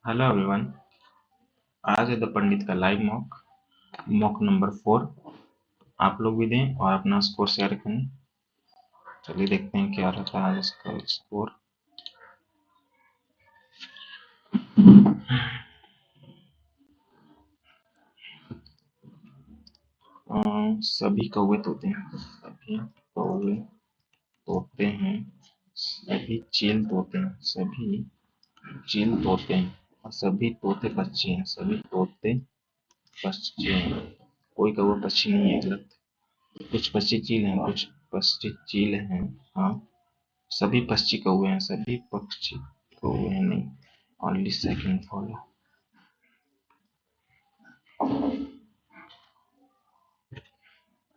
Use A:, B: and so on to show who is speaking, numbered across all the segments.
A: Hello everyone, आज है the पंडित का लाइव मॉक नंबर 4। आप लोग भी दें और अपना स्कोर शेयर करें। चलिए देखते हैं क्या रहता है आज इसका स्कोर। सभी कौवे तोते हैं, सभी कौवे तोते हैं, सभी चील तोते हैं, सभी चील तोते हैं और सभी तोते पक्षी हैं, सभी तोते पक्षी हैं। कोई कौवा पक्षी नहीं है, गलत। कुछ पक्षी चील हैं, कुछ पक्षी चील हैं। हाँ, सभी पक्षी कौवे हैं, सभी पक्षी कौवे हैं नहीं। Only second follow.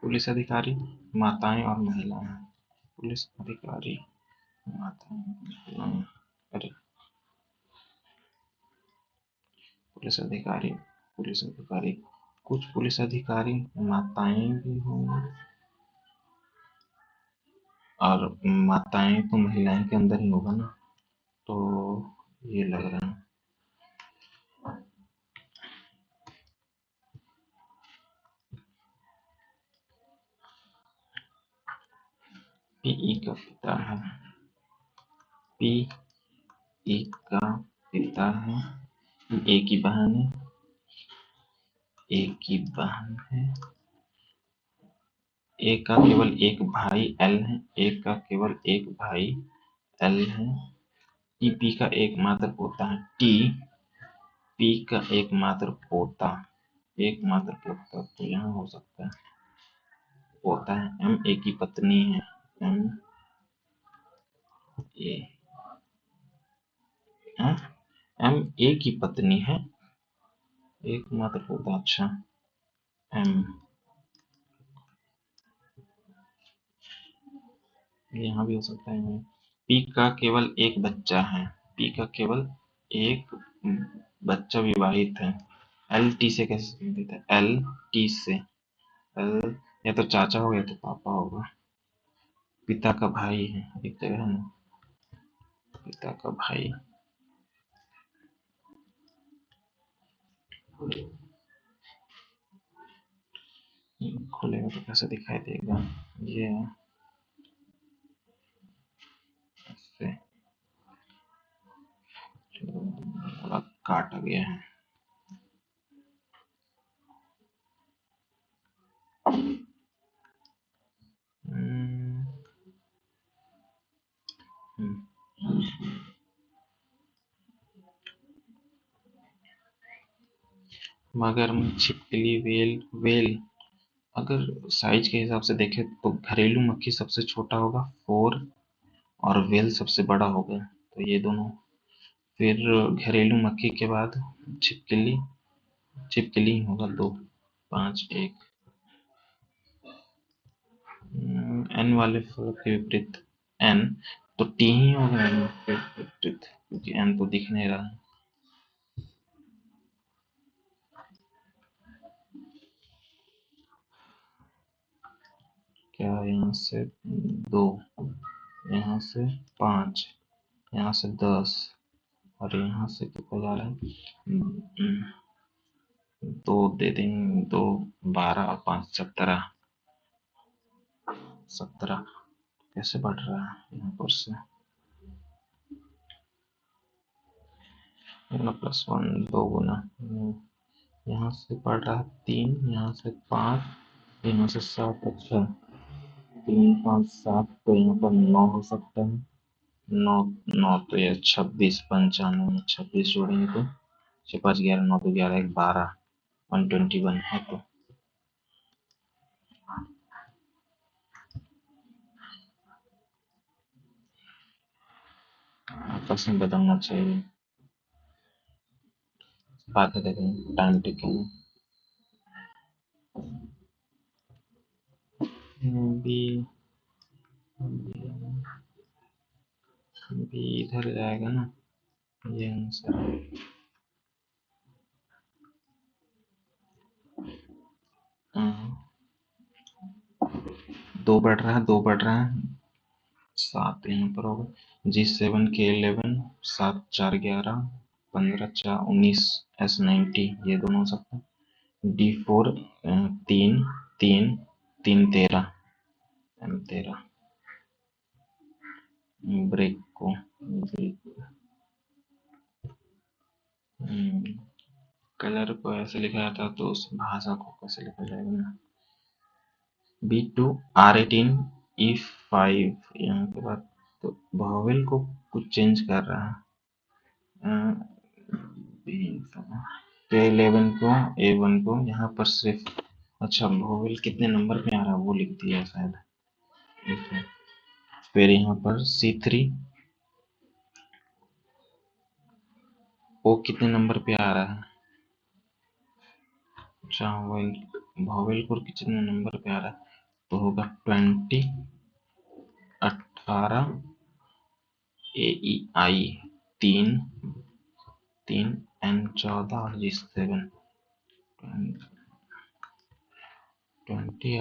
A: पुलिस अधिकारी माताएं और महिलाएं। पुलिस अधिकारी माताएं महिलाएं। अरे पुलिस अधिकारी कुछ पुलिस अधिकारी माताएं भी होंगी, और माताएं तो महिलाएं के अंदर ही होगा ना, तो ये लग रहा है। पीई का पिता है, पीई का पिता है, ए की बहन है, एक की बहन है, एक का केवल एक भाई एल है, एक का केवल एक भाई एल है। पी का एकमात्र पोता है, पी का एकमात्र पोता, तो यहाँ हो सकता है पोता है। एम ए की पत्नी है, एम ए की पत्नी है, एकमात्र पोता। अच्छा, एम यहाँ भी हो सकता है। पी का केवल एक बच्चा है, पी का केवल एक बच्चा विवाहित है। एल टी से कैसे संबंधित है? एल टी से, एल या तो चाचा होगा या तो पापा होगा। पिता का भाई है, एक जगह है ना, पिता का भाई। खोलेगा तो कैसे दिखाई देगा? ये ऐसे थोड़ा काटा गया है। मगरमच्छ, छिपकली, वेल अगर साइज के हिसाब से देखें तो घरेलू मक्खी सबसे छोटा होगा 4, और वेल सबसे बड़ा होगा, तो ये दोनों। फिर घरेलू मक्खी के बाद छिपकली ही होगा 2, 5, 1। एन वाले फल के विपरीत एन, तो टी ही होगा एन के विपरीत, क्योंकि एन तो दिख नहीं रहा है। क्या यहाँ से 2, यहाँ से 5, यहाँ से 10, और यहाँ से कितना जा रहा है? 2 दे देंगे, 2 12 और 5 17। कैसे बढ़ रहा है यहाँ पर से? +1 2 गुना, यहाँ से बढ़ रहा है 3, यहाँ से 5, यहाँ से 7। अच्छा, 3 5 7, तो यहाँ पर 9 हो सकता है। 9 तो ये 26, 95 26 जोड़ेंगे तो 6 5 11 9 तो 11 1 12, 121 है। तो आपस में बदलना चाहिए। बाद में देखेंगे, टाइम टिकिंग। बी इधर जाएगा ना, ये आंसर। 2 बढ़ रहा है, 2 बढ़ रहा है, 7 यहाँ पर होगा। G7 K11, 7 4 11, 15 4 19 S90 ये दोनों हो सकते हैं। D4 3 3 3 13 M13 ब्रेक को कलर को ऐसे लिखा जाता तो उस भाषा को कैसे लिखा जाएगा ना। B2 R18 E5 यहाँ के बाद तो भावेल को कुछ चेंज कर रहा है। तो 11 को A1 को यहाँ पर सिर्फ अच्छा भावेल कितने नंबर पे आ रहा है वो लिख दिया शायद। फिर यहाँ पर C3 O कितने नंबर पे आ रहा है। अच्छा भावेल को कितने नंबर पे आ रहा है तो होगा 20 18 AEI 3 3 N14 और G7 20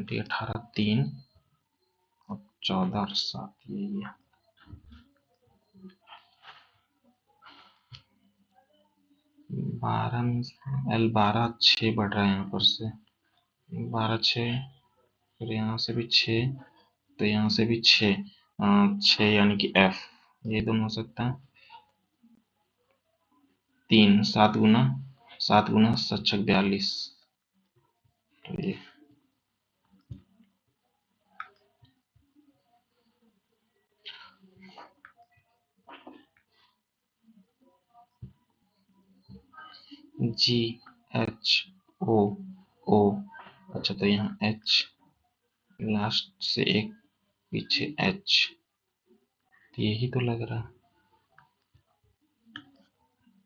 A: 18 3 और 14 और 7 यही है। 12 6 बढ़ रहा है यहाँ पर से 12 6 फिर यहाँ से भी 6 तो यहाँ से भी 6 6 यानी कि F ये दोनों हो सकता है। 3 7 गुना 7 42 तो ये GHO अच्छा तो यहाँ H लास्ट से एक पीछे H तो यही तो लग रहा है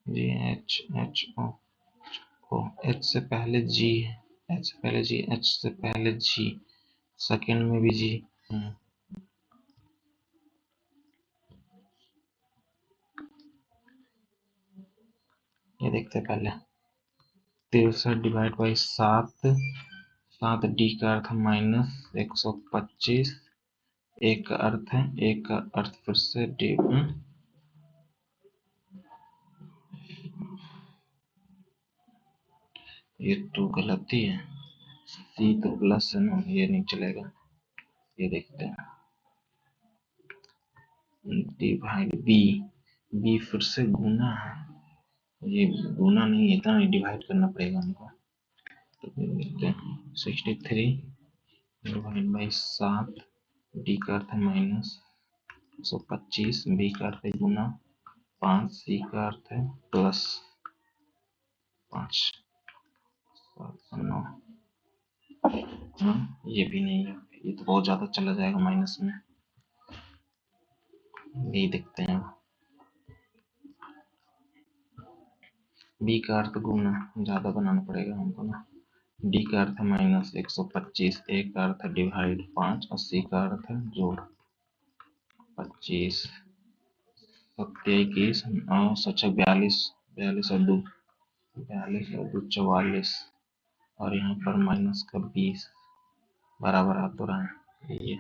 A: GHHO H से पहले G है H से पहले G H से पहले G सेकेंड में भी G ये देखते हैं पहले 63 डिवाइड बाई 7 7 D का अर्थ -125 एक का अर्थ है एक का अर्थ फिर से D ये तो गलती है C तो प्लस है ना ये नहीं चलेगा ये देखते हैं डिवाइड B फिर से गुना है ये गुना नहीं इतना नहीं डिवाइड करना पड़ेगा हमको तो देखते हैं 63 डिवाइड बाई 7 D का अर्थ है -125 B का अर्थ है गुना 5 C का अर्थ है प्लस 5 7 9 ये भी नहीं है ये तो बहुत ज्यादा चला जाएगा माइनस में यही देखते हैं B का अर्थ गुना ज्यादा बनाना पड़ेगा हमको ना D का अर्थ है -125 A का अर्थ है डिवाइड 5 और C का अर्थ है जोड़ 25 21 9 सचक 42 42 और 2 42 और 2 44 और यहाँ पर माइनस का 20 बराबर आ तो रहा है ये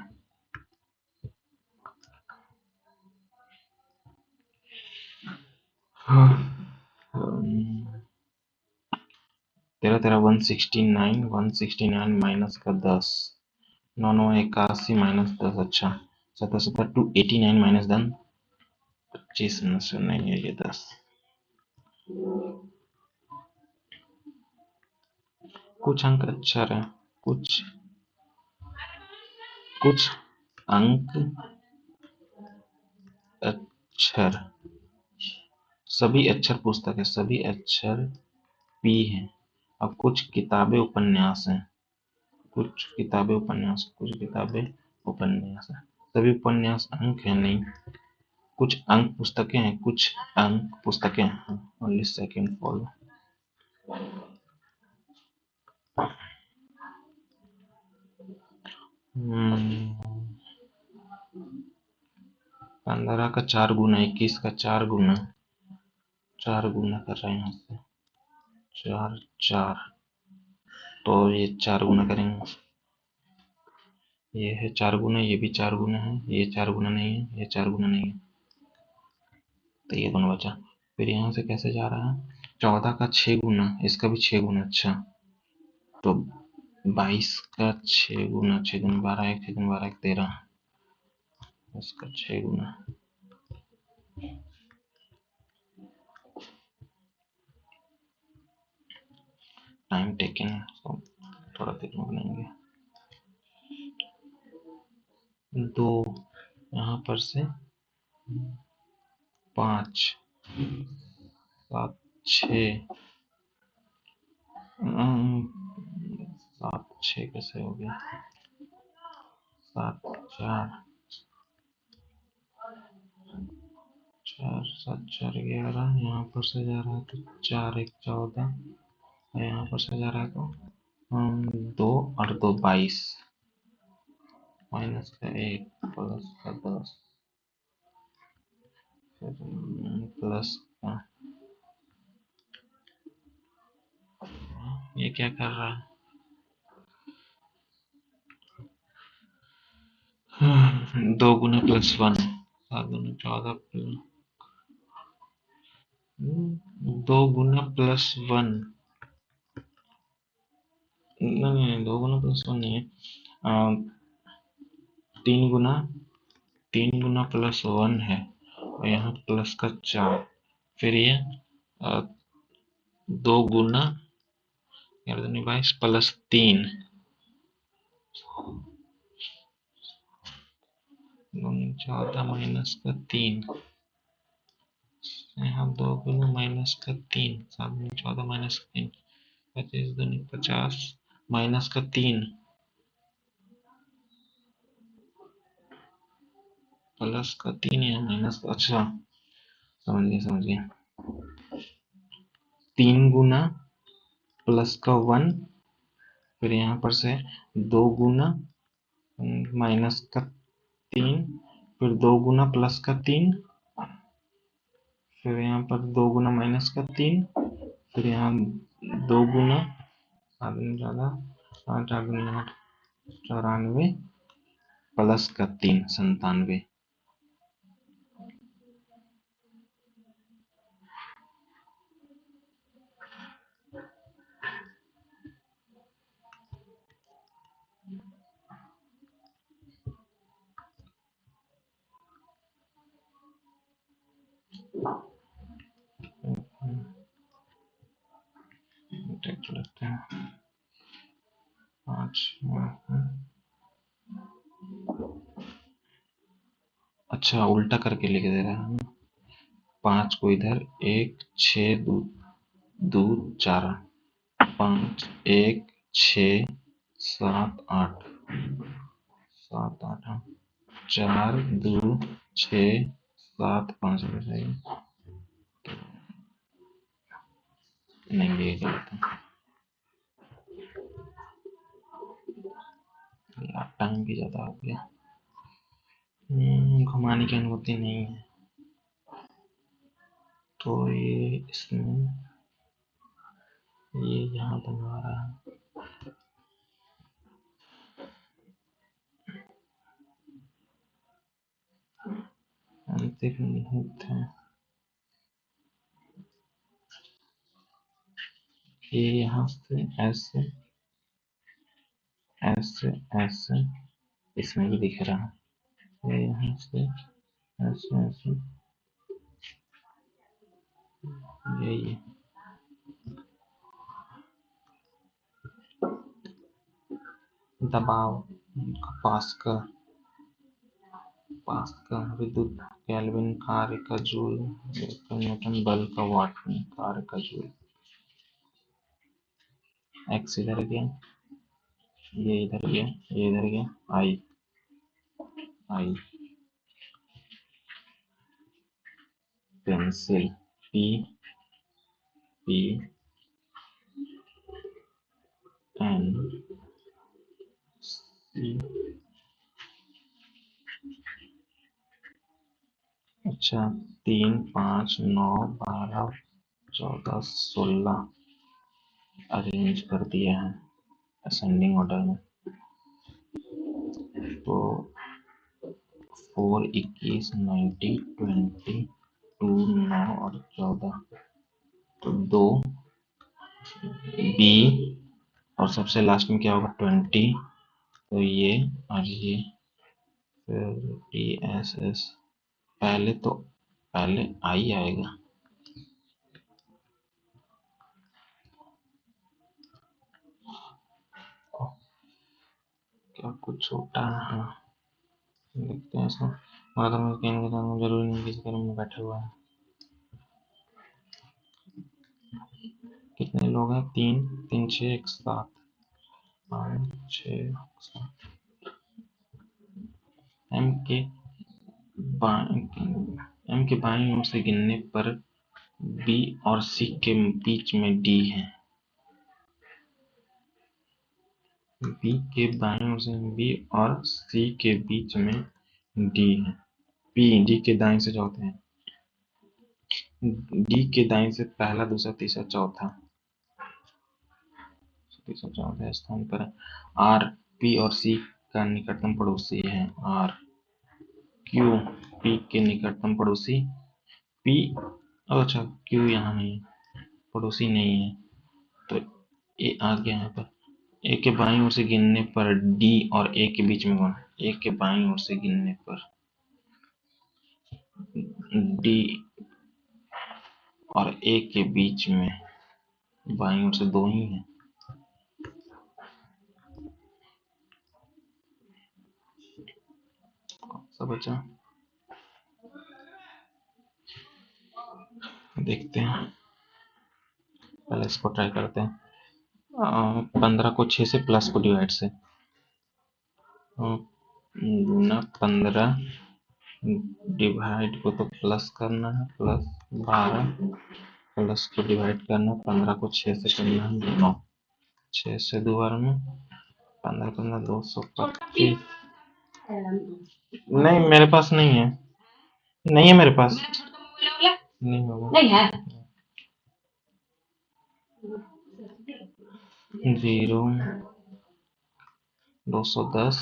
A: 169 169 माइनस का 10 9 9 81 माइनस 10 अच्छा 77 289 माइनस 10 25 नहीं है ये 10 कुछ अंक अक्षर है कुछ अंक अक्षर सभी अक्षर पुस्तक है सभी अक्षर P है अब कुछ किताबें उपन्यास हैं कुछ किताबें उपन्यास है सभी उपन्यास अंक है नहीं कुछ अंक पुस्तकें हैं कुछ अंक पुस्तकें हैं ओनली सेकंड फॉलो 15 का 4 गुना 21 का 4 गुना कर रहे हैं यहाँ से 4 4 तो ये 4 गुना करेंगे ये है 4 गुना ये भी 4 गुना है ये 4 गुना नहीं है ये 4 गुना नहीं है तो ये दोनों बचा। फिर यहाँ से कैसे जा रहा है, 14 का 6 गुना, इसका भी 6 गुना। अच्छा तो 22 का 6 गुना, 6 गुना 12, 1 6 गुना 12 1 13, इसका 6 गुना। टाइम टेकन, थोड़ा देर में बनाएंगे। 2 यहाँ पर से 5 7 6 7 6 कैसे हो गया, 7 4 4 7 4 11, यहाँ पर से जा रहा है तो 4 1 14, यहाँ पर से जा रहा है तो 2 और 2 22, माइनस का 1 प्लस का 10, फिर प्लस का, ये क्या कर रहा है, 2 गुना प्लस 1, 7 गुना 14, 2 गुना प्लस 1, नहीं 2 गुना प्लस 1 नहीं है, 3 गुना प्लस 1 है, और यहाँ प्लस का 4, फिर ये 2 गुना 22 प्लस 3, 14 माइनस का 3, यहाँ 2 गुना माइनस का 3, 7 गुना 14 माइनस का 3, 25 दूनी 50 माइनस का 3 प्लस का 3 या माइनस का, अच्छा समझ गया 3 गुना प्लस का 1, फिर यहाँ पर से 2 गुना माइनस का 3, फिर 2 गुना प्लस का 3, फिर यहाँ पर 2 गुना माइनस का 3, फिर यहाँ 2 गुना 7 गुना ज़्यादा 8 8 गुना 94 प्लस का 3 97। लगता है 5, अच्छा उल्टा करके लिख दे रहा है, 5 को इधर 1 6 2 4, 5 1 6 7 8 7 8, 4 2 6 7 5 नहीं ये गलत है, टाइम भी ज़्यादा हो गया, घुमाने की अनुमति नहीं है, तो ये इसमें ये यहाँ बनवा रहा है, अंतिम मुहूर्त है, ये यहाँ से ऐसे ऐसे ऐसे इसमें भी दिख रहा है, ये यहाँ से ऐसे ऐसे ये दबाव पास्कल विद्युत केल्विन, कार्य का जूल, न्यूटन, बल का वाट में, कार्य का जूल, एक्स इधर गया, ये इधर गया, ये इधर गया, आई पेंसिल, पी एन सी, अच्छा 3 5 9 12 14 16 अरेंज कर दिया है असेंडिंग ऑर्डर में, तो 4 21 90 20 2, 9 और 14, तो 2 बी और सबसे लास्ट में क्या होगा 20, तो ये और ये फिर टी एस एस, पहले आई आएगा, क्या कुछ छोटा है, देखते हैं इसको। जरूरी नहीं किसी घर में बैठे हुआ है। कितने लोग हैं? 3, 3 6 1 7 5 6 7। एम के बाईं ओर से गिनने पर बी और सी के बीच में डी है। बाईं ओर से बी और सी के बीच में डी है। डी के दाएं से चौथे हैं, डी के दाएं से पहला, दूसरा, तीसरा, चौथा स्थान पर है। आर पी और सी का निकटतम पड़ोसी है। आर क्यू पी के निकटतम पड़ोसी, पी अच्छा क्यू यहाँ नहीं है, पड़ोसी नहीं है, तो ए आ गया यहाँ पर। ए के बाईं ओर से गिनने पर डी और ए के बीच में कौन? ए के बाईं ओर से गिनने पर डी और ए के बीच में बाईं ओर से 2 ही है। सब बचा, देखते हैं, पहले इसको ट्राई करते हैं। 15 को 6 से प्लस को डिवाइड से, गुना 15, डिवाइड को तो प्लस करना है, प्लस 12, प्लस को डिवाइड करना, 15 को 6 से करना है 9, 6 से 2 बार में 15, 15 225। नहीं मेरे पास नहीं है, नहीं है मेरे पास, नहीं होगा, नहीं है। 0 210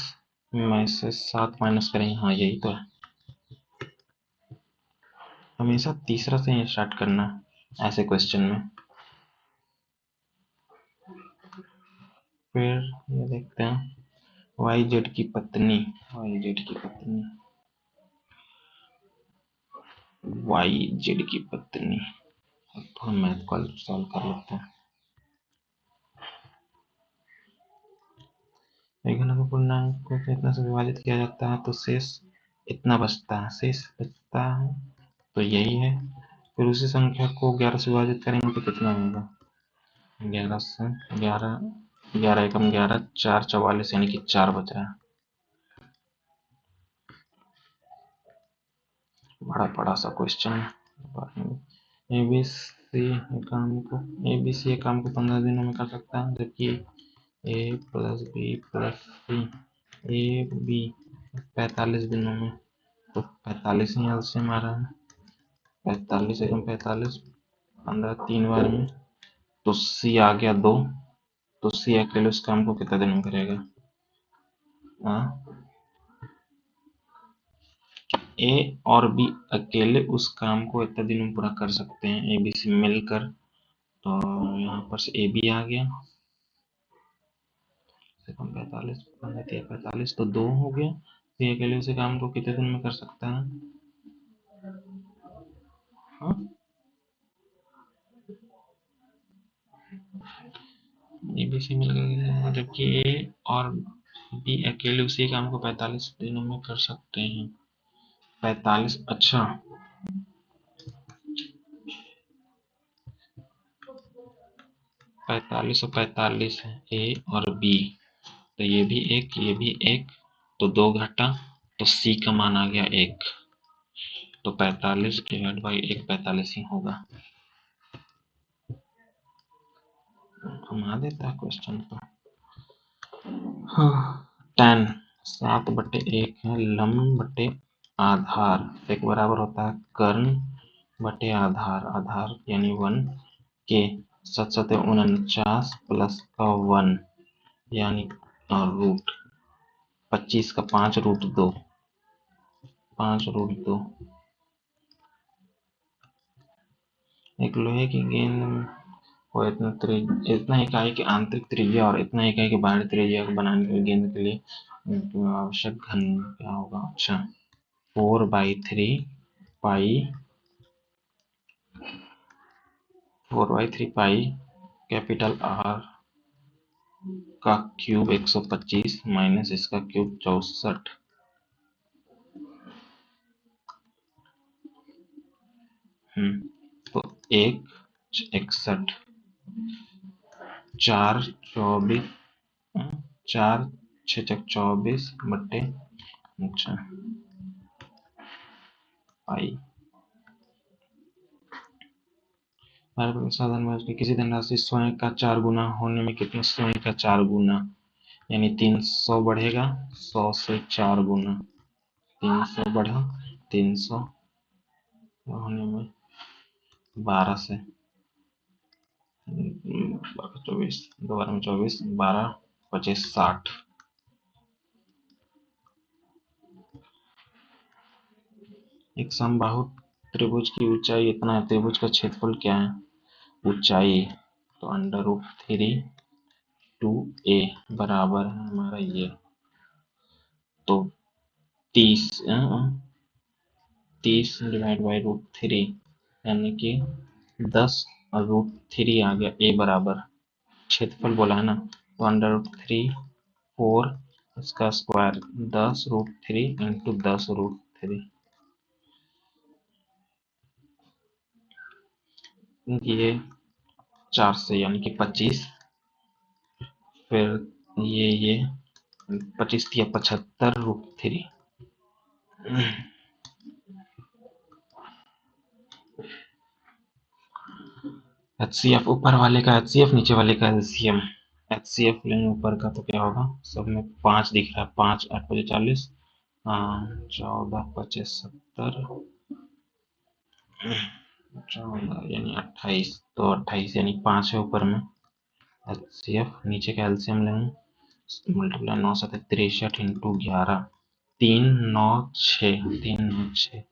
A: में से 7 माइनस करेंगे, हाँ यही तो है। हमेशा तीसरा से ही स्टार्ट करना है ऐसे क्वेश्चन में। फिर ये देखते हैं, वाई जेड की पत्नी, थोड़ा मैथ को सॉल्व कर लेते हैं। एक घन को पूर्णांक को कितना से विभाजित किया जाता है तो शेष इतना बचता है, तो यही है। फिर उसी संख्या को 11 से विभाजित करेंगे तो कितना होगा? 11 से 11, 11 एकम 11, 4 44, यानी कि 4 बच रहा है। बड़ा सा क्वेश्चन है। एबीसी ये काम को 15 दिनों में कर सकता है, जबकि A plus B plus C A B 45 दिनों में, तो 45 ही एलसीएम आ रहा है। 45 एकम 45, 15 3 बार में, तो सी आ गया 2, तो सी अकेले उस काम को कितना दिन में करेगा? ए और बी अकेले उस काम को इतने दिन में पूरा कर सकते हैं, ए बी सी मिलकर, तो यहाँ पर से ए बी आ गया 45, 45 तो 2 हो गया। सी अकेले उस काम को कितने दिन में कर सकता है? हाँ ए बी सी मिल गया, जबकि ए और बी अकेले उसी काम को 45 दिनों में कर सकते हैं। 45, अच्छा 45 और 45 है, ए और बी, तो ये भी एक, तो 2 घटा, तो सी का मान आ गया 1, तो 45 डिवाइड बाई 1 45 ही होगा। घुमा देता है क्वेश्चन को। हाँ, 10 7/1 है, लम्ब बटे आधार एक बराबर होता है कर्ण बटे आधार यानी 1 के 749 प्लस का 1 यानी रूट 25 का 5 रूट 2, एक लोहे की गेंद को इतना इकाई की आंतरिक त्रिज्या और इतना इकाई की बाहरी त्रिज्या को बनाने के लिए गेंद के लिए आवश्यक घन क्या होगा? अच्छा, 4/3 पाई कैपिटल आर का क्यूब 125 माइनस इसका क्यूब 64। तो 1/61 4/24 4/6 बट्टे अच्छा पाई। साधन में किसी धनराशि स्वयं का 4 गुना होने में कितने स्वयं का 4 गुना यानी 300 बढ़ेगा 100 से 4 गुना 300 बढ़ा 300 होने में 12 से 24 2 में 24 12 25 60। एक समबाहु त्रिभुज की ऊंचाई इतना है, त्रिभुज का क्षेत्रफल क्या है? ऊंचाई तो √3 2a बराबर है हमारा ये, तो 30 डिवाइड बाई √3 यानी कि 10√3 आ गया। a बराबर क्षेत्रफल बोला है ना, तो √3 4 इसका स्क्वायर 10√3 इंटू 10√3 ये 4 से यानी कि 25, फिर ये 25 थी 75√3 HCF ऊपर वाले का HCF नीचे वाले का LCM। HCF लेंगे ऊपर का तो क्या होगा? सब में 5 दिख रहा है, 5 8 5 40 14 25 70 14 यानी 28, तो 28 यानी 5 है ऊपर में HCF, नीचे का LCM लेंगे मल्टीप्लाई 9 7 63 इंटू 11 3 9 6 3 9 6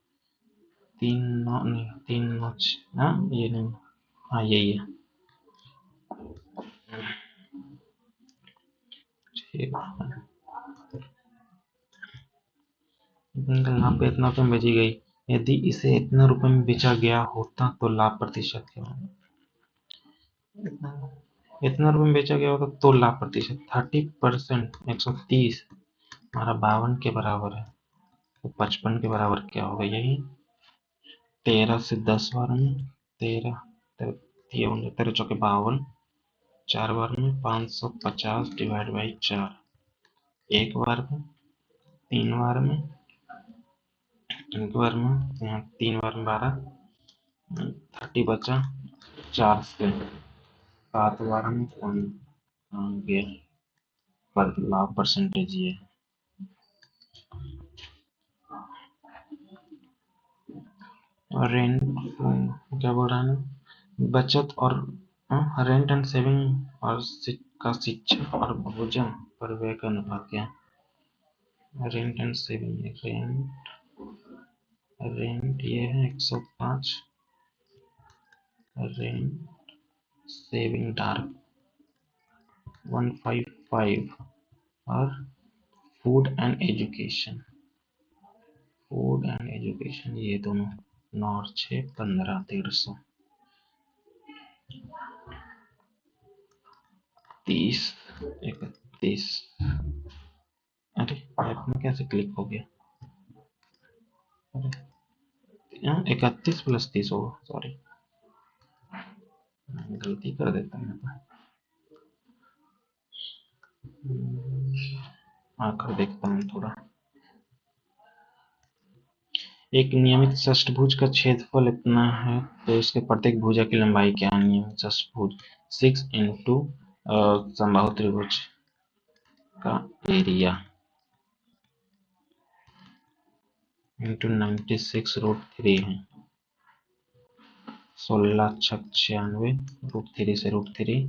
A: 3 9 नहीं 3 9 6 हाँ ये नहीं हाँ यही है यहाँ पे इतना रुपये में बेची गई, यदि इसे इतना रुपए में बेचा गया होता तो लाभ प्रतिशत क्या होगा? इतना रुपए में बेचा गया होगा तो लाभ प्रतिशत 30%। 130 हमारा 52 के बराबर है, तो 55 के बराबर क्या होगा? यही 13 से 10 बार में 13 13 चौके 52 4 बार में 550 डिवाइड बाई 4 एक बार में 3 बार में एक बार में यहाँ 3 बार में 12 30 बचा 4 से 7 बार में गया पर लाभ परसेंटेज ये रेंट क्या बोल रहा है ना, बचत और रेंट एंड सेविंग और का शिक्षा और भोजन पर व्यय का अनुपात क्या है? रेंट एंड सेविंग रेंट ये है 105, रेंट सेविंग डार्क 155 और फूड एंड एजुकेशन ये दोनों 9 और 6 15 150 30 31। अरे ऐप में कैसे क्लिक हो गया? अरे 31 + 30 होगा, सॉरी गलती कर देता हूँ। आकर देखता हूँ थोड़ा। एक नियमित षष्ठभुज का क्षेत्रफल इतना है, तो इसके प्रत्येक भुजा की लंबाई क्या है? नियमित षष्ठभुज 6 इंटू समबाहु त्रिभुज का एरिया इंटू 96√3 है। 16 छक 96 √3 से √3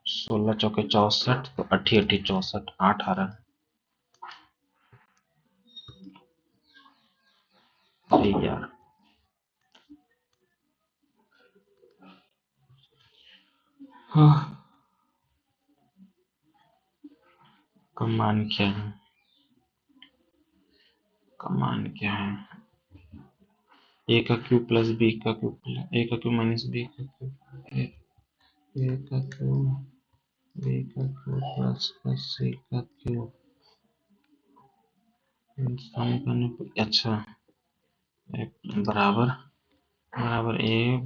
A: 16 चौके 64 तो 8 8 64 8 आ रहा है यार। हाँ, कमान क्या है? कमान क्या है? ए का क्यूब प्लस बी का क्यूब प्लस ए का क्यूब माइनस बी का क्यूब, ए का क्यूब बी का क्यूब प्लस सी का क्यूब, सम करने पर अच्छा बराबर बराबर ए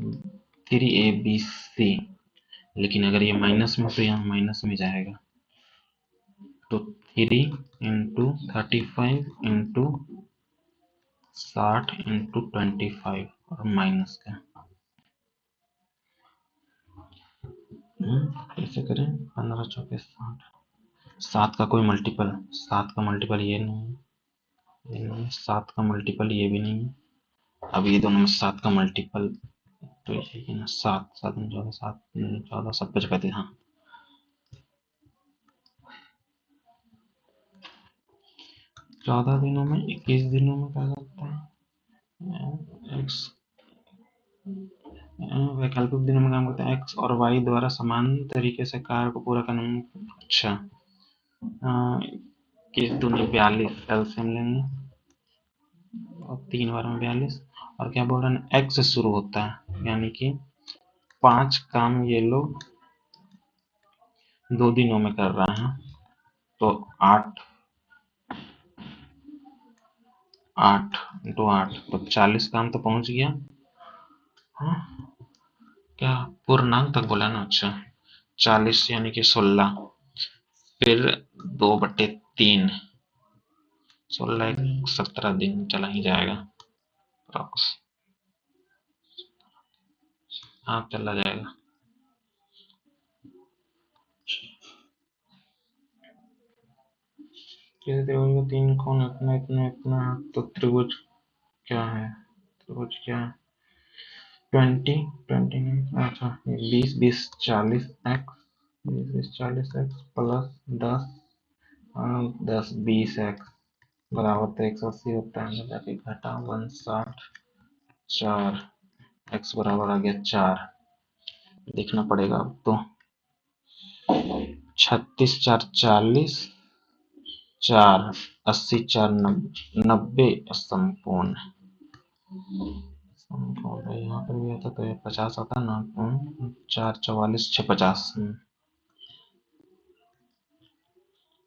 A: 3abc, लेकिन अगर ये माइनस में तो यहाँ माइनस में जाएगा, तो 3 × 35 × 60 × 25 और माइनस का कैसे करें? 15 चौके 60, 7 का कोई मल्टीपल, 7 का मल्टीपल ये नहीं है, ये नहीं, 7 का मल्टीपल ये भी नहीं है। अब ये दोनों में 7 का मल्टीपल तो ये है ना, 7 7 14 7 14 7 5 35, हाँ 14 दिनों में 21 दिनों में कर सकते हैं। एक्स वैकल्पिक दिनों में काम करते हैं, एक्स और वाई द्वारा समान तरीके से कार्य को पूरा करने। अच्छा, किस दूनी 42 एलसीएम लेंगे और 3 बार में 42, और क्या बोल रहे हैं, एक्स से शुरू होता है, यानी कि 5 काम ये लोग 2 दिनों में कर रहे हैं, तो 8 8 × 8 तो 40 काम तो पहुंच गया। हाँ, क्या पूर्णांक तक बोला ना? अच्छा, 40 यानी कि 16, फिर 2/3, 16 17 दिन चला ही जाएगा अप्रॉक्स, हाँ चला जाएगा। किसी त्रिभुज का 3 कोण इतना इतना इतना, तो त्रिभुज क्या है? त्रिभुज क्या है? 20 20 नहीं, अच्छा 20 20 40 एक्स, 20 20 40 एक्स प्लस 10 10 20 एक्स बराबर तो 180 होता है, जाके घटा 160 4, एक्स बराबर आ गया 4, देखना पड़ेगा अब तो। 36 4 40, 4 80 4 90 संपूर्ण यहाँ पर भी आता तो ये 50 आता ना, 4 44 6 50।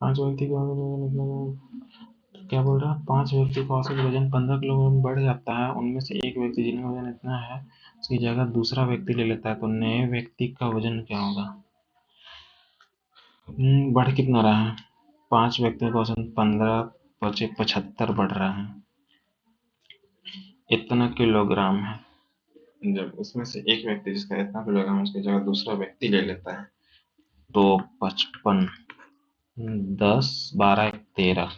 A: 5 व्यक्ति को क्या बोल रहा है? 5 व्यक्ति को औसत वजन 15 किलोग्राम बढ़ जाता है, उनमें से एक व्यक्ति जिनका वजन इतना है उसकी जगह दूसरा व्यक्ति ले लेता है, तो नए व्यक्ति का वजन क्या होगा? बढ़ कितना रहा है? 5 व्यक्तियों का औसत 15 बचे 75 बढ़ रहा है, इतना किलोग्राम है। जब उसमें से एक व्यक्ति जिसका इतना किलोग्राम उसकी जगह दूसरा व्यक्ति ले लेता है, तो 55 10 12 13,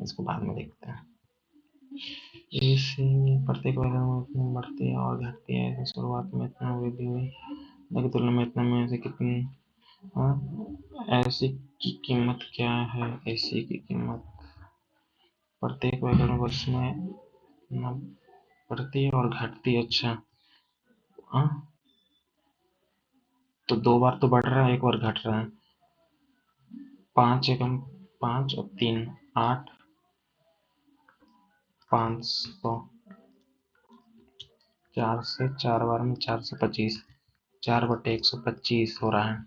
A: इसको बाद में देखते हैं। इसी प्रत्येक वजन में इतनी बढ़ती है और घटती है, तो शुरुआत में इतना वृद्धि हुई की तुलना में इतना में से कितनी, ऐसी की कीमत क्या है? ऐसी की कीमत प्रत्येक वैगन वर्ष में बढ़ती है और घटती है। अच्छा, हाँ तो 2 बार तो बढ़ रहा है, 1 बार घट रहा है। 5 एकम 5 और 3 8, 500, 4 से 4 बार में 425, 4/125 हो रहा है,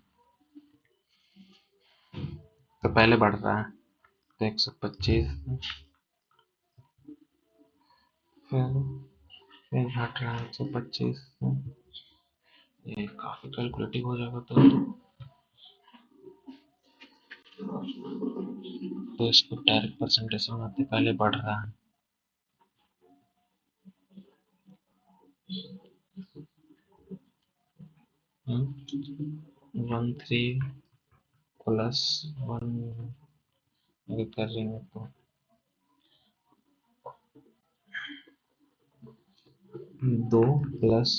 A: तो पहले बढ़ रहा है तो 125, फिर घट रहा है 125, ये काफी कैलकुलेटिव हो जाएगा तो इसको डायरेक्ट परसेंटेज में आते पहले बढ़ रहा है, वन थ्री प्लस वन कर रही हूँ तो 2 प्लस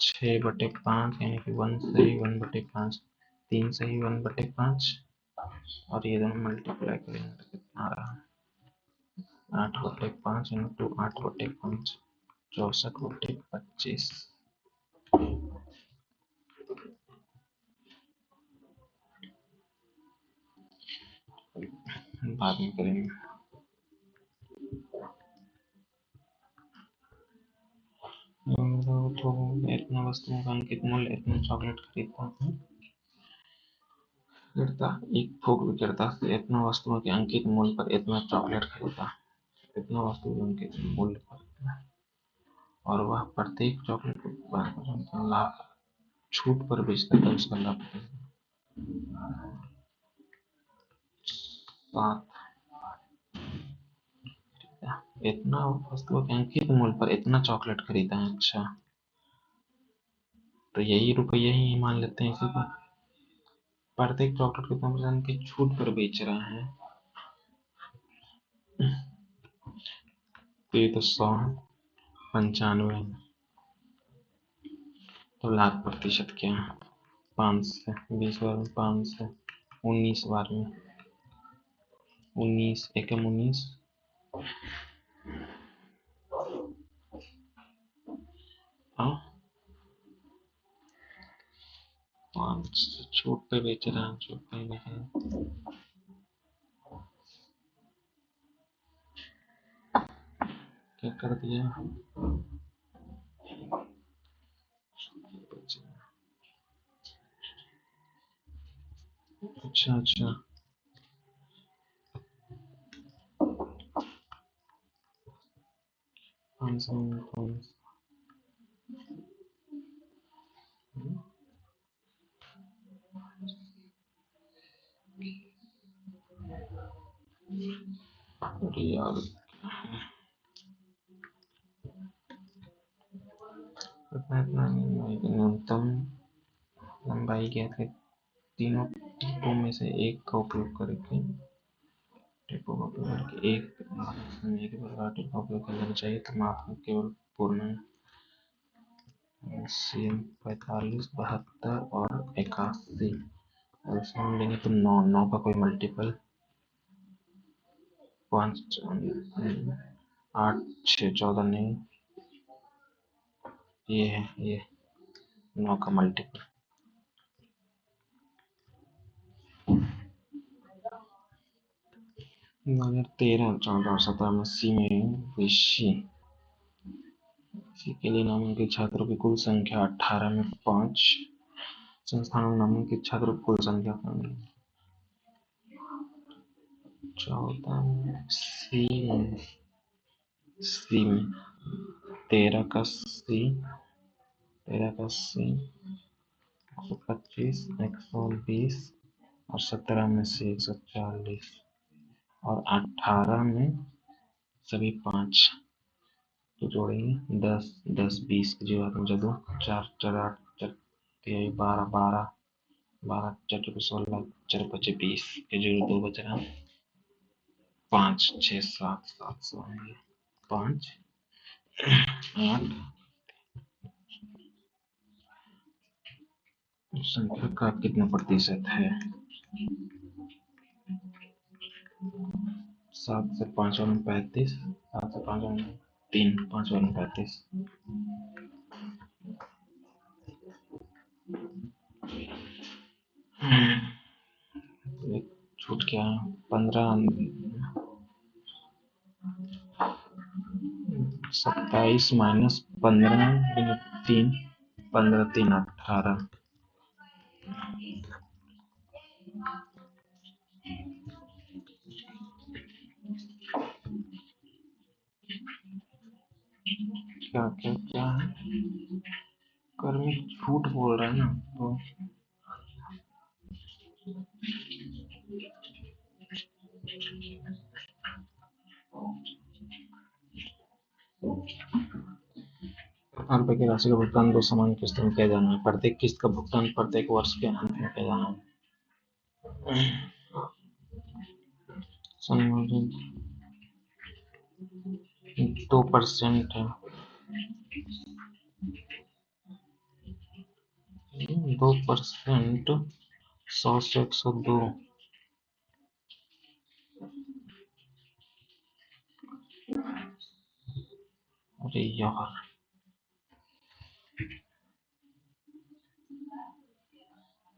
A: 6/5 यानी कि 1 सही 1/5, 3 सही 1/5, और ये दोनों मल्टीप्लाई करेंगे तो कितना आ रहा है? 8/5 इंटू 8/5 64/25 बाद में करेंगे। तो इतना वस्तुओं का अंकित मूल्य इतना चॉकलेट खरीदता है, एक थोक विक्रेता से इतना वस्तुओं के अंकित मूल्य पर इतना चॉकलेट खरीदा, इतना वस्तु के अंकित मूल्य पर, और वह प्रत्येक चॉकलेट को लाभ छूट पर बेचता है, उसका लाभ 7। इतना वस्तुओं के अंकित मूल्य पर इतना चॉकलेट खरीदा है। अच्छा, तो यही रुपया ही मान लेते हैं इसी को। प्रत्येक चॉकलेट को 5% की छूट पर बेच रहा है, तो ये तो 195। तो लाख प्रतिशत क्या है? 5 से 20 बार में 5 से 19 बार में 19 एकम 19 5 छूट पे बेच रहा है, छूट पे बेच रहा है। क्या कर दिया? अच्छा अच्छा, यार न्यूनतम लंबाई ज्ञात है, तीनों टिप्पों में से एक का उपयोग करके टिप्पों का उपयोग करके एक प्रकार टिप का उपयोग कर लेना चाहिए। तो माप में केवल पूर्ण 45, 72 और 81, और इसमें हम लेंगे तो 9 का कोई मल्टीपल 5 8 6 14 नहीं, ये है, ये 9 का मल्टीपल। 2013, 14 और 17 में सी में विषय के लिए नामांकित छात्रों की कुल संख्या 18 में 5 संस्थानों में नामांकित छात्रों की कुल संख्या 14 में सी में 13 का सी 125 120 और 17 में से 140 और 18 में सभी 5 तो जोड़ेंगे 10 10 20 की जगह मुझे 2 4 4 8 4 3 12 12 12 4 16 4 5 20 के जगह 2 बच रहा, 5 6 7 7 सौ 5 8 संख्या का कितना प्रतिशत है? 7 से 5 और 35, 7 से 5 और 3 5 और 35। छूट क्या है? 15 27 माइनस 15 3 15 3 18। क्या क्या क्या है? कर्मी झूठ बोल रहा है ना, तो रुपए की राशि का भुगतान 2 समान किस्तों में किया जाना है। प्रत्येक किस्त का भुगतान प्रत्येक वर्ष के अंत में किया जाना है। संयोजन 2% है, 2% 100 से 102 अरे यार,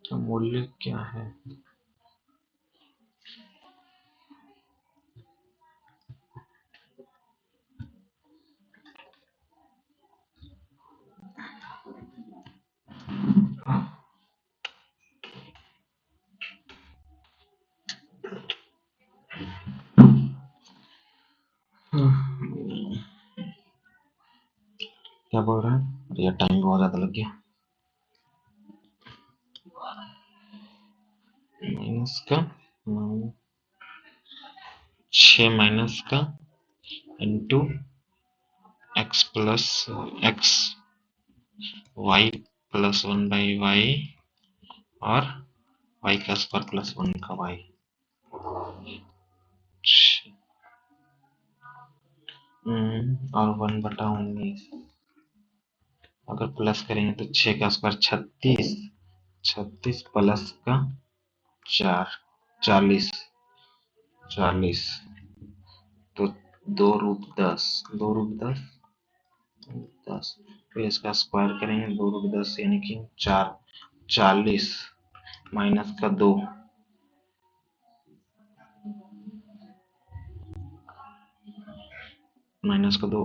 A: तो मूल्य क्या है? क्या बोल रहे हैं? अरे यार, टाइम बहुत ज्यादा लग गया। माइनस का 6 माइनस का into x plus x, y plus 1/y और वाई का स्क्वायर प्लस 1 का वाई। और 1/19। अगर प्लस करेंगे तो 6 का स्क्वायर 36, 36 प्लस का 4, 40, 40, तो 2√10, 2√10, 10, फिर इसका स्क्वायर करेंगे 2√10 यानी कि 4, 40 माइनस का 2, माइनस का 2,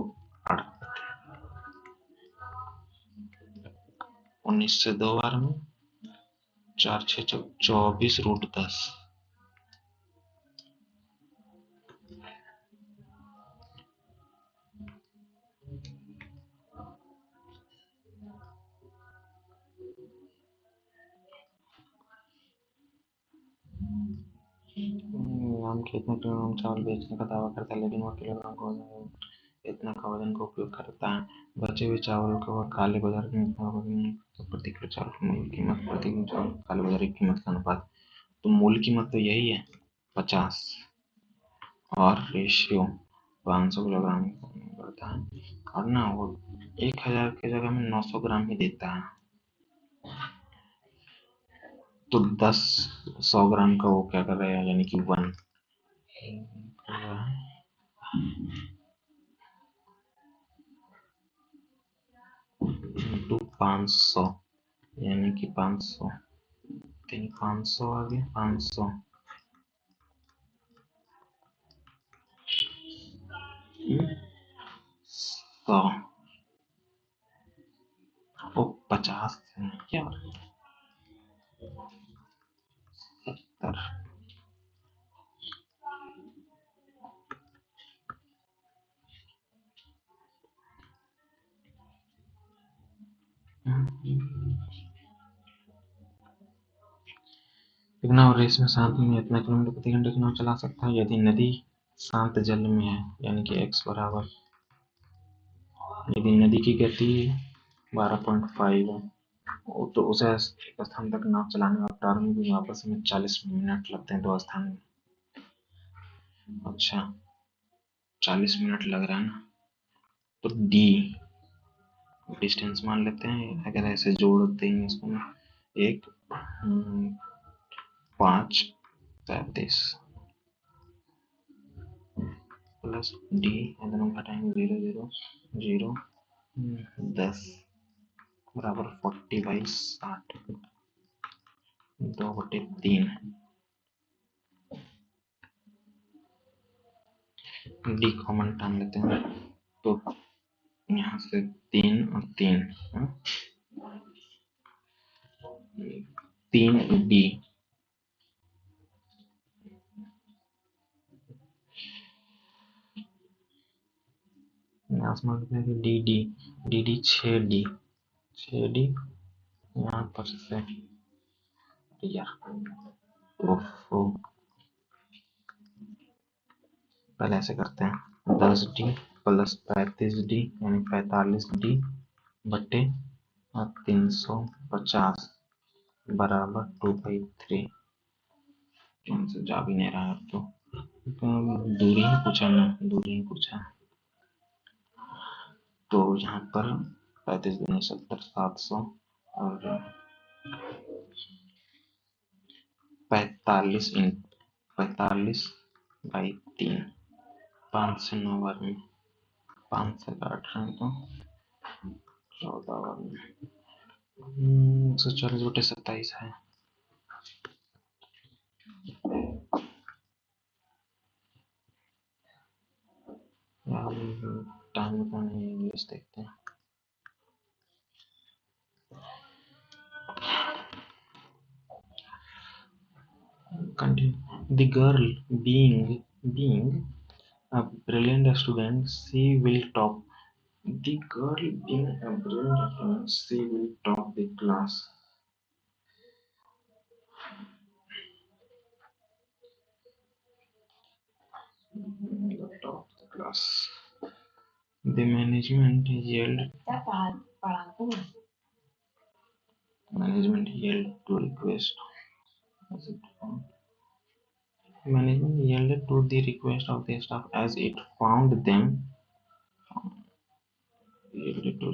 A: 19 से 2 बार में 4 6 24√10। हम खेत में किलोग्राम चावल बेचने का दावा करता है, लेकिन वह किलोग्राम को इतना का वजन का उपयोग करता है। बचे हुए चावल को वह काले बाजार में तो प्रति किलो चावल की मूल्य कीमत, प्रति किलो चावल काले बाजार की कीमत का अनुपात। तो मूल कीमत तो यही है 50 और रेशियो 500 किलोग्राम बढ़ता है, और ना वो 1000 की जगह में 900 ग्राम ही देता है। तो 10 100 ग्राम का वो क्या कर रहा है, यानी कि 1 इंटू 500, यानी कि 500, 500 आ गया, 500 100, ओ 50 क्या 70। एक नाव रेस में शांत में इतना किलोमीटर प्रति घंटे की नाव चला सकता है यदि नदी शांत जल में है, यानी कि x बराबर, यदि नदी की गति 12.5 है तो उसे एक स्थान तक नाव चलाने और प्रारंभ में वापस में 40 मिनट लगते हैं, 2 स्थान में। अच्छा, 40 मिनट लग रहा है ना, तो डी डिस्टेंस मान लेते हैं। अगर ऐसे जोड़ देंगे इसको, 1 5 37 प्लस डी, दोनों घटाएंगे 0 0 0 10 बराबर 40/60, 2/3। डी कॉमन टान लेते हैं, तो यहाँ से 3 और 3, 3D, मान लेते हैं कि डी डी 6D, 6D यहाँ पर से यार, तो पहले ऐसे करते हैं 10D प्लस 35D यानी 45D बटे 350 बराबर 2/3। से जा भी नहीं रहा है तो दूरी ही पूछा ना, दूरी ही पूछा। तो यहाँ पर 35 दूनी 70, 700 और 45/3, 5 से 9 बार में 5 से काट रहे हैं तो 14 140/27 है। टाइम का नहीं, इंग्लिश देखते हैं। Continue. The girl being a brilliant student, she will top. The girl being a brilliant student, she will top the class. Top the class. The management yelled. Management yelled to request. Management yielded to the request of the staff as it found them. Yielded to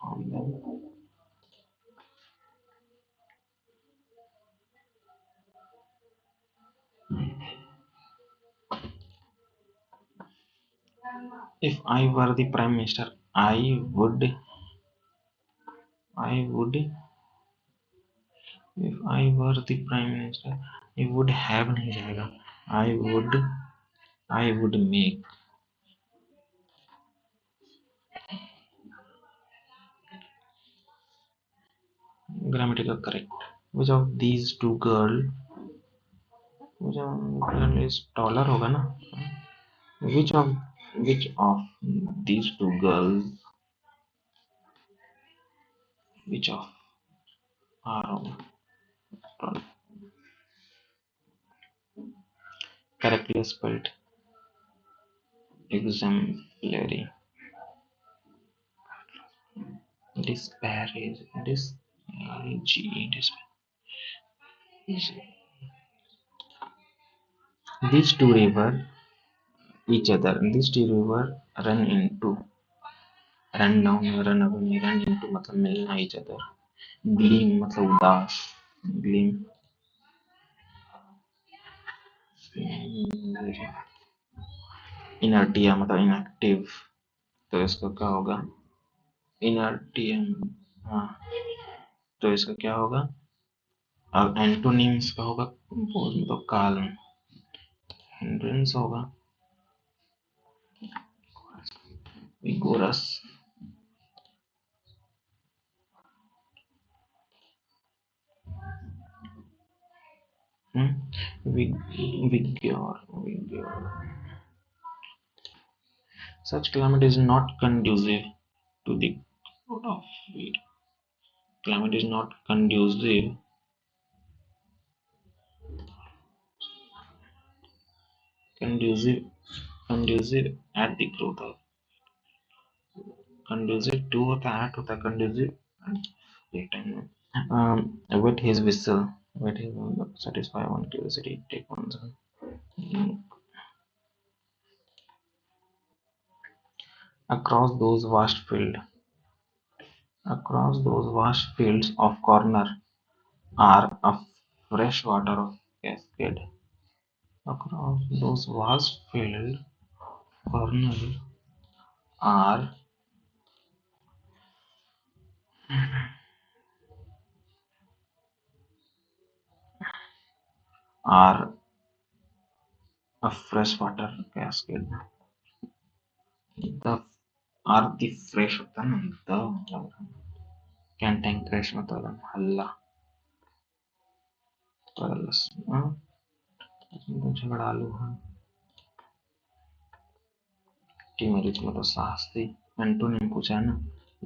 A: found them. If I were the prime minister, I would. If I were the prime minister, I would have नहीं जाएगा. I would make. Grammatical correct. Which of these two girl is taller होगा ना? Which of these two girls are taller? Correctly spelled. Exemplary. Disparage. These two rivers each other. These two rivers run down, run away, run into मतलब मिलना each other. Gleam मतलब उदास. Gleam. Inertia मतलब inactive. तो इसका क्या होगा? Inertium. हाँ, तो इसका क्या होगा? अब एंटोनिम्स का होगा तो काल्म. हिंड्रेंस होगा. Vigorous. Vigor. Such climate is not conducive to the growth of wheat. Climate is not conducive at the growth of. Conducive to होता है, at होता है conducive. एक टाइम में wet his whistle. Wet his satisfy one curiosity. Take one son. Across those vast fields of corner are a fresh water of cascade. Across those vast fields, corner are a freshwater cascade. The fresh होता है ना, the cantankerous मतलब हल्ला, परलस, झगड़ालू है. टीमरिच मतलब साहसी. Antonym पूछा है ना,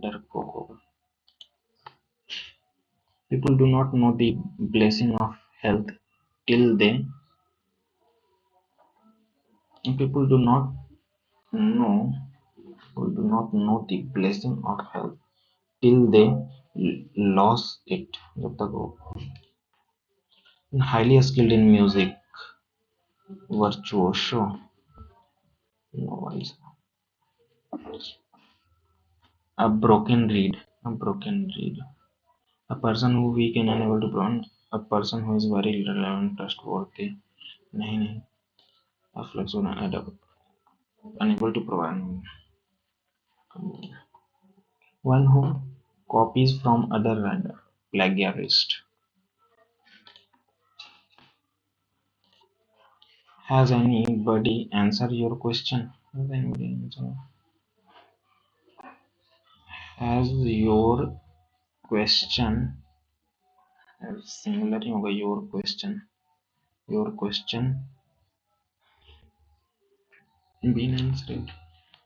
A: डरपोक होगा. People do not know the blessing of health till they. People do not know the blessing of health till they lose it. जब तक वो highly skilled in music, virtuoso, novice. A broken reed. A person who weak and unable to pronounce. A person who is very reliable and trustworthy. नहीं. A flexible and adaptable. unable to provide. One who copies from other vendor, plagiarist. Has anybody answered your question? Has your question similar ही होगा your question been answered?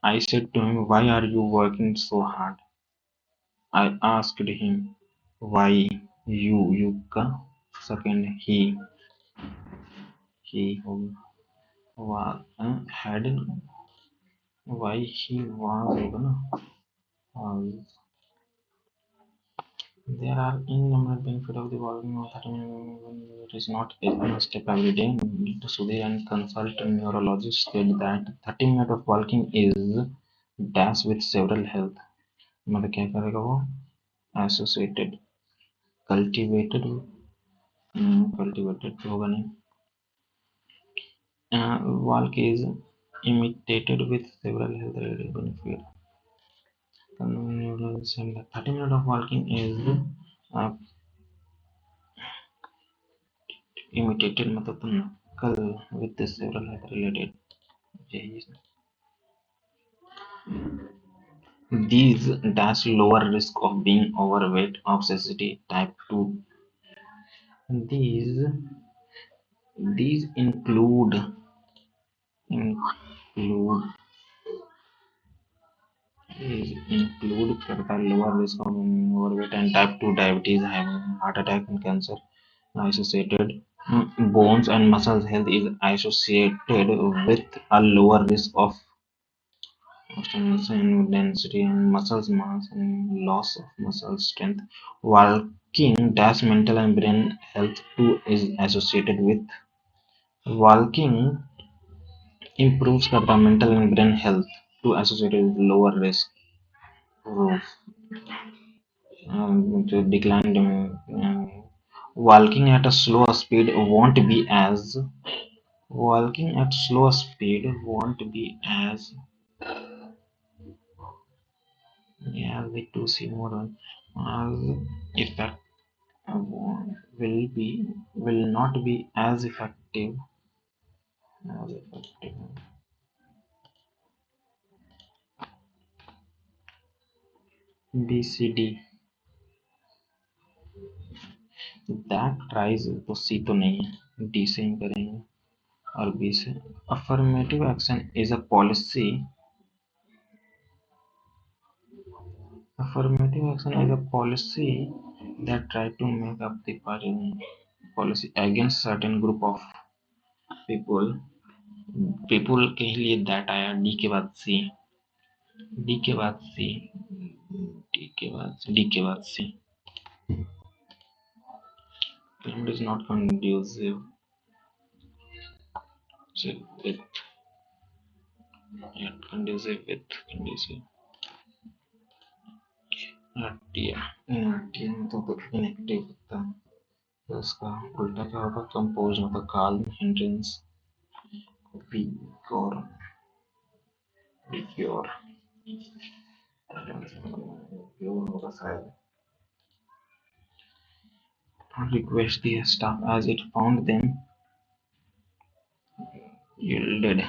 A: I said to him, why are you working so hard? I asked him, why you का second he was had why he was होगा ना there are innumerable benefits of the following when it is not a step every day. Sudhir and consult neurologist said that 30 minutes of walking is dash with several health. मतलब क्या करेगा वो associated cultivated cultivated तो होगा नहीं walk is imitated with several health related benefits. 30 minutes of walking is uh, imitated मतलब तुम नकल with the several health related. These dash lower risk of being overweight, obesity, type 2. These these include करता lower risk of overweight and type 2 diabetes, heart attack and cancer associated. Bones and muscles health is associated with a lower risk of muscle density and muscle mass and loss of muscle strength. Walking dash mental and brain health too is associated with. Walking improves करता mental and brain health too associated with lower risk of to decline. Walking at a slow speed won't be as walking at slow speed won't be as yeah we to see more as effect will not be as effective as effective. BCD that tries तो C तो नहीं है D से ही करेंगे और B से affirmative action is a policy. Affirmative action is a policy that try to make up the policy against certain group of people. people के लिए that आया D के बाद C D के बाद C D के बाद D के बाद C. Climate is not conducive with conducive तो इनएक्टिव होता है तो उसका उल्टा क्या होगा कंपोज मतलब काल्म हिंड्रेंस वीक और प्योर होगा शायद. Request the staff as it found them yielded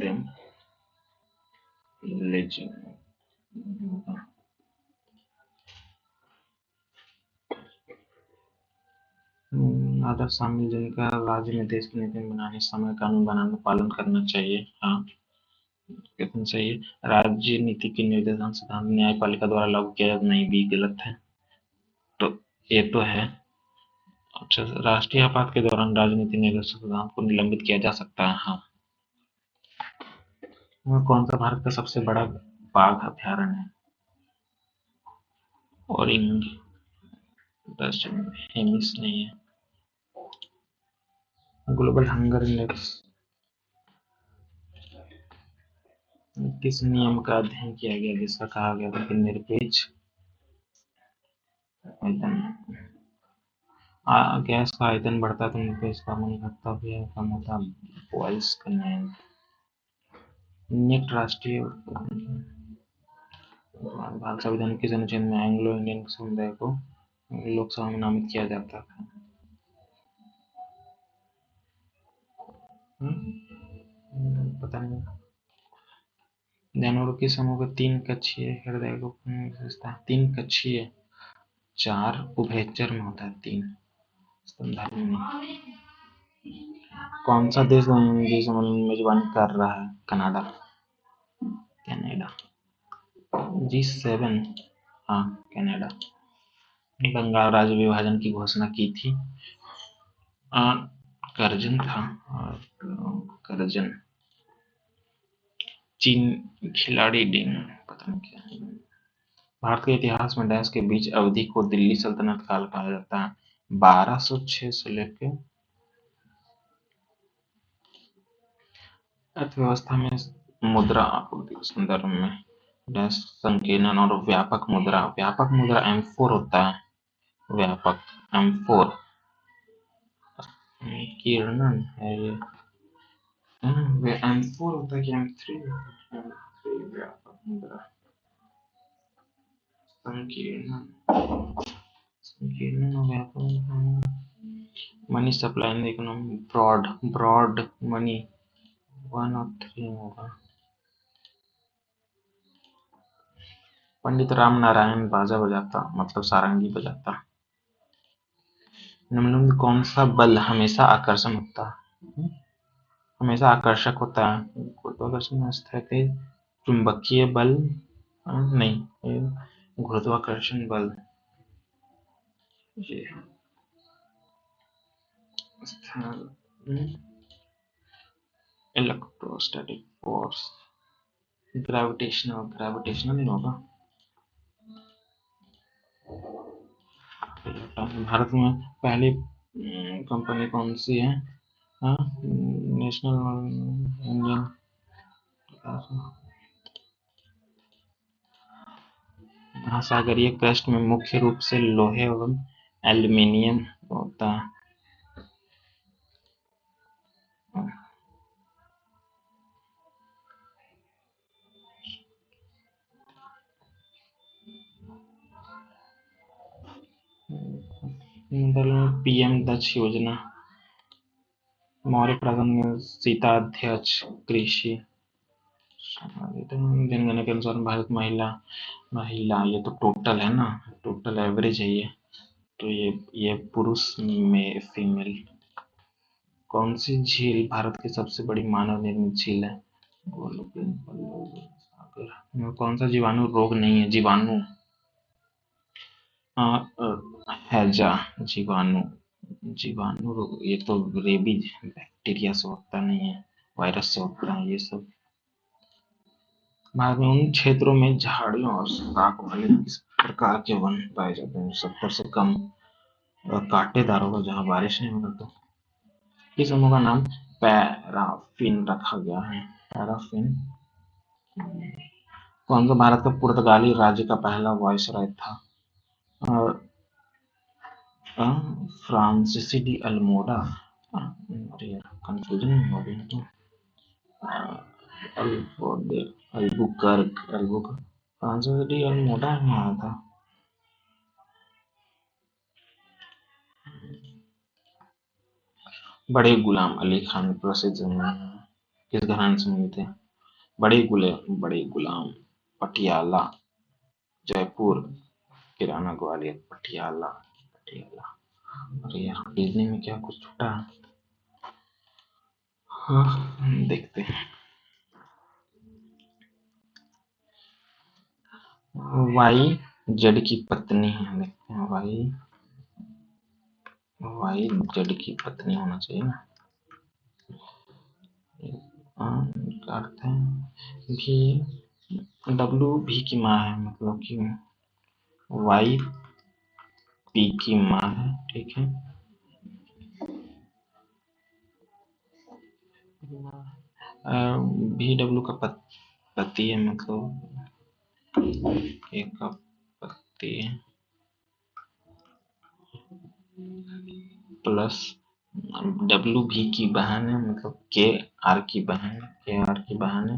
A: them legend. आदर्श शामिल जिनका राज्य में देश की नीति बनाने समय कानून बनाने पालन करना चाहिए. हाँ कितना चाहिए. राज्य नीति के निर्देशन सिद्धांत न्यायपालिका द्वारा लागू किया जाता नहीं भी गलत है तो ये तो है. अच्छा राष्ट्रीय आपात के दौरान राजनीति निर्देशन सिद्धांत को निलंबित किया जा सकता है. हाँ कौन सा भारत का सबसे बड़ा बाघ अभ्यारण्य है. ओरिंग हेमिस नहीं है. ग्लोबल हंगर इंडेक्स किस नियम का अध्ययन किया गया जिसका कहा गया था कि निरपेक्ष गैस का आयतन बढ़ता है तो उनपे इसका मन घटता भी है, कम होता। बॉयल्स का संयुक्त राष्ट्रीय भारत संविधान किस अनुच्छेद में एंग्लो इंडियन समुदाय को लोकसभा में नामित किया जाता था? पता नहीं। जानवरों के समूह का तीन कक्षीय हृदय को विशेषता है। तीन कक्षीय, चार उभयचर में होता है, तीन स्तनधारी में नहीं। कौन सा देश मेजबानी कर रहा है? कनाडा। कनाडा G7, हाँ कनाडा। बंगाल राज्य विभाजन की घोषणा की थी? कर्जन था, और कर्जन। चीन खिलाड़ी डिंग, पता नहीं क्या। भारत के इतिहास में डैश के बीच अवधि को दिल्ली सल्तनत काल कहा जाता है। 1206 से लेकर अर्थव्यवस्था में मुद्रा आपूर्ति के संदर्भ में डैश संकीर्ण और व्यापक मुद्रा। व्यापक मुद्रा M4 होता है। व्यापक M4 संकीर्णन है ये। M4 होता है कि M3? M3 व्यापक मुद्रा। संकीर्णन और व्यापक money supply in the economy. Broad money 1 और 3 होगा। पंडित राम नारायण बाजा बजाता, मतलब सारंगी बजाता। निम्नलिखित में कौन सा बल हमेशा आकर्षण होता है? हमेशा आकर्षक होता है। गुरुत्वाकर्षण, स्थैतिक चुंबकीय बल, नहीं, गुरुत्वाकर्षण बल। ये इलेक्ट्रोस्टैटिक फोर्स। ग्रेविटेशनल नहीं होगा। भारत में पहली कंपनी कौन सी है? National Indian. महासागरीय क्रस्ट में मुख्य रूप से लोहे एवं एल्यूमीनियम होता है। PM दक्ष योजना। मौर्य प्रांत सीताध्यक्ष कृषि। जनगणना के अनुसार भारत महिला ये तो टोटल है ना, टोटल एवरेज है ये, तो ये पुरुष में फीमेल। कौन सी झील भारत की सबसे बड़ी मानव निर्मित झील है? कौन सा जीवाणु रोग नहीं है? जीवाणु हैजा, जीवाणु रोग, ये तो रेबीज बैक्टीरिया से होता नहीं है, वायरस से होता है ये सब। भारत में उन क्षेत्रों में झाड़ियों और शाख वाले किस प्रकार के वन पाए जाते हैं 70 से कम कांटेदार होगा, जहाँ बारिश नहीं होगा। तो इस समूह का नाम पैराफिन रखा गया है। पैराफिन। कौन सा भारत का पुर्तगाली राज्य का पहला वायसराय था? फ्रांसीसी डी अल्मोडा। अरे यार कंफ्यूजन नहीं हो गई तो। अल्बुकर्क फ्रांसीसी डी अल्मोडा में आया था। बड़े गुलाम अली खान प्रसिद्ध किस घराने से मिले थे? बड़े गुलाम पटियाला, जयपुर, किराना ग्वालियर, पटियाला। अरे यार भेजने में क्या कुछ छूटा? हाँ देखते हैं। वाई जड की पत्नी है, देखते हैं। वाई जड की पत्नी होना चाहिए ना। करते हैं भी, डब्ल्यू भी की माँ है, मतलब कि वाई पी की माँ है, ठीक है। भी डब्ल्यू का पति है, मतलब एक का पति है। प्लस डब्ल्यू भी की बहन है, मतलब के आर की बहन, के आर की बहन है,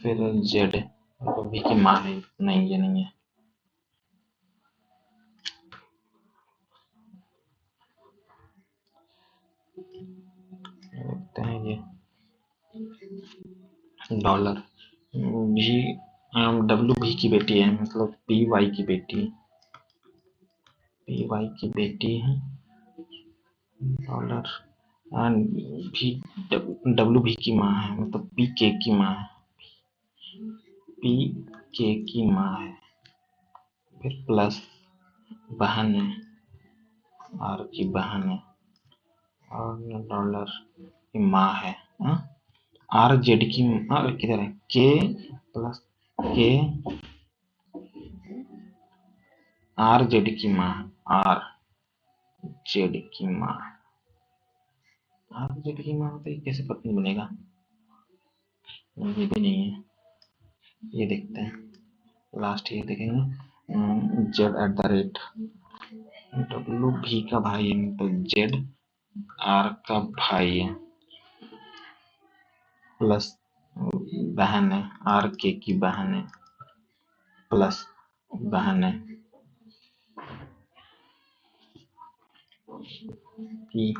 A: फिर जेड भी की माँ है। नहीं, ये नहीं है। देखते हैं ये डॉलर भी, डब्ल्यू भी की बेटी है, मतलब पी वाई की बेटी, पी वाई की बेटी है। डॉलर भी डब्ल्यू भी की माँ है, मतलब पी के की माँ है, पी के की माँ है। फिर प्लस बहन है, आर की बहन है, और डॉलर की माँ है। आर जेड की किधर है, के प्लस के आर जेड की माँ, आर जेड की माँ, आर जेड की माँ तो ये कैसे पत्नी बनेगा? ये भी नहीं है। ये देखते हैं, लास्ट ये देखेंगे, Z at the rate, W भी का भाई है, तो जेड आर का भाई है, प्लस बहन है, आर के की बहन है, प्लस बहन है की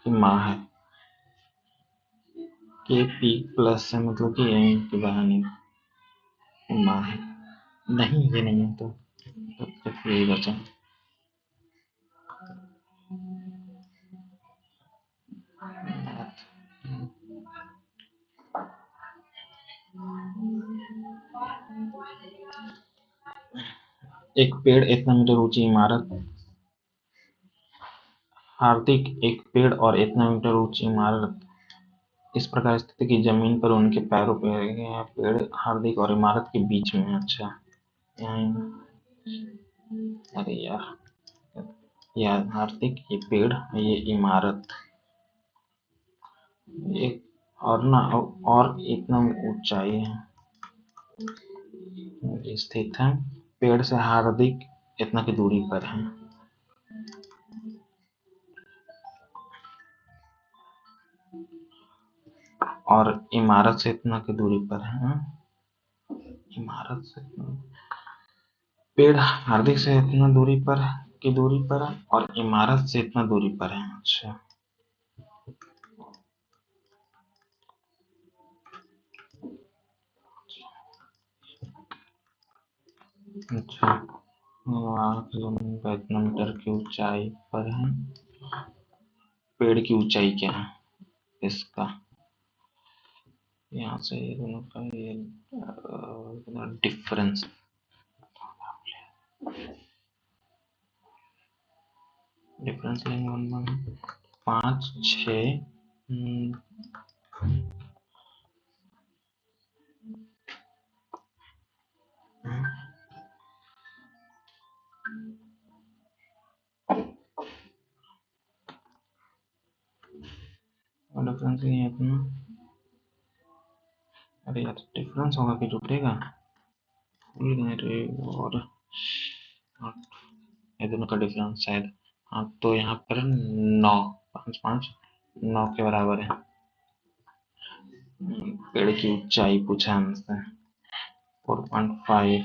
A: की माँ है, के पी प्लस है, मतलब कि ए की बहन है, माँ है। नहीं, ये नहीं है, तो तब तक यही बचा। एक पेड़ इतना मीटर ऊंची इमारत, हार्दिक एक पेड़ और इतना मीटर ऊंची इमारत इस प्रकार स्थित कि जमीन पर उनके पैरों पर है। पेड़ हार्दिक और इमारत के बीच में। अच्छा, अरे यार हार्दिक ये पेड़, ये इमारत, एक और ना, और इतना ऊंचाई है स्थित है, पेड़ से हार्दिक इतना की दूरी पर है, और इमारत से इतना की दूरी पर है। इमारत से पेड़ हार्दिक से इतना दूरी पर की दूरी पर है, और इमारत से इतना दूरी पर है। अच्छा, अच्छा, इतना मीटर की ऊंचाई पर है। पेड़ की ऊंचाई क्या है इसका, यहाँ से ये दोनों का ये डिफरेंस, डिफरेंस लेंगे 5 6 और डिफरेंस नहीं है इतना। अरे यार, डिफरेंस होगा कि जुटेगा, और ये दोनों का डिफरेंस शायद, हाँ, तो यहाँ पर 9, 5 5 9 के बराबर है। पेड़ की ऊंचाई पूछा हमसे, 4.5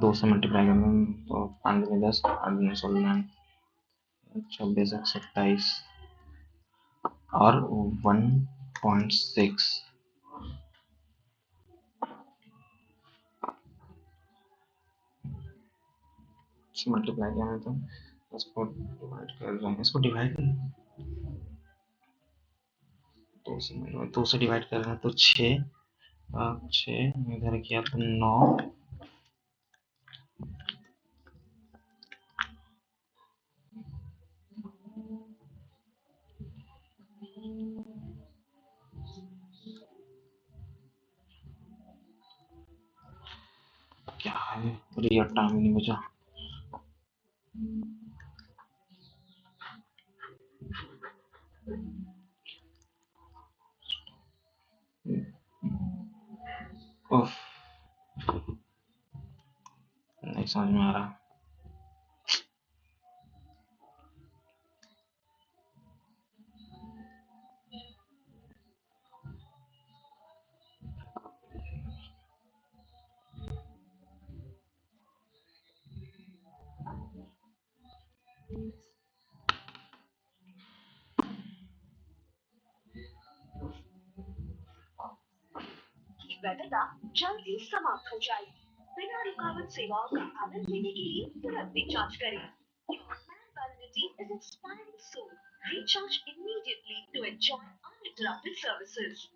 A: 2 से मल्टीप्लाई करेंगे तो 5 में 10, 8 में 16, 26 27 और 1.6, मल्टीप्लाई किया है तो इसको डिवाइड कर रहे हैं, इसको डिवाइड दो से डिवाइड कर रहे हैं तो 6, 6 इधर किया तो 9, क्या है, रियल टाइम नहीं बचा। उफ, नहीं समझ में आ रहा।
B: वैधता जल्द ही समाप्त हो जाएगी। बिना रुकावट सेवाओं का आनंद लेने के लिए तुरंत रिचार्ज करें। Validity is expiring soon. Recharge immediately to enjoy uninterrupted services.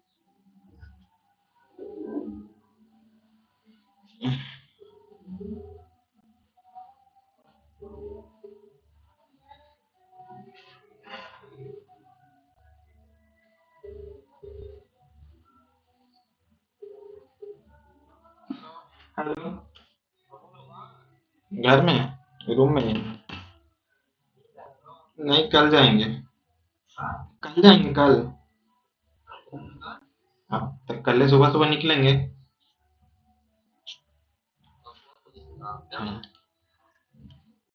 A: Hello, घर में, रूम में नहीं। नहीं, कल जाएंगे, कल जाएंगे कल। हाँ, तो कल सुबह सुबह निकलेंगे। हाँ।